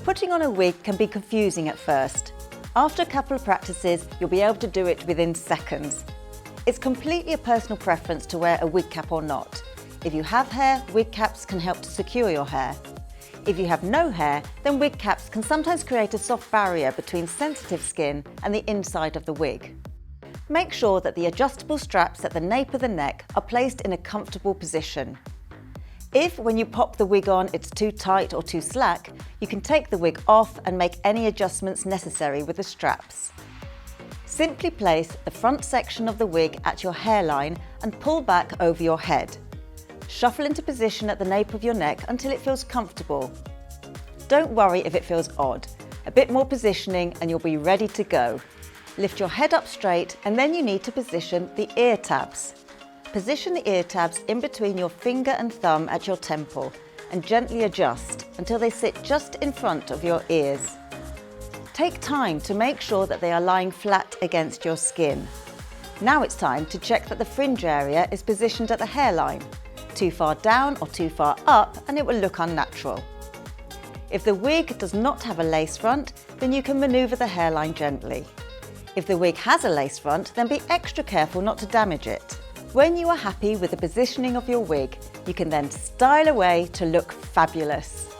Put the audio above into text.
Putting on a wig can be confusing at first. After a couple of practices, you'll be able to do it within seconds. It's completely a personal preference to wear a wig cap or not. If you have hair, wig caps can help to secure your hair. If you have no hair, then wig caps can sometimes create a soft barrier between sensitive skin and the inside of the wig. Make sure that the adjustable straps at the nape of the neck are placed in a comfortable position. If, when you pop the wig on, it's too tight or too slack, you can take the wig off and make any adjustments necessary with the straps. Simply place the front section of the wig at your hairline and pull back over your head. Shuffle into position at the nape of your neck until it feels comfortable. Don't worry if it feels odd. A bit more positioning and you'll be ready to go. Lift your head up straight and then you need to position the ear tabs. Position the ear tabs in between your finger and thumb at your temple and gently adjust until they sit just in front of your ears. Take time to make sure that they are lying flat against your skin. Now it's time to check that the fringe area is positioned at the hairline. Too far down or too far up and it will look unnatural. If the wig does not have a lace front, then you can manoeuvre the hairline gently. If the wig has a lace front, then be extra careful not to damage it. When you are happy with the positioning of your wig, you can then style away to look fabulous.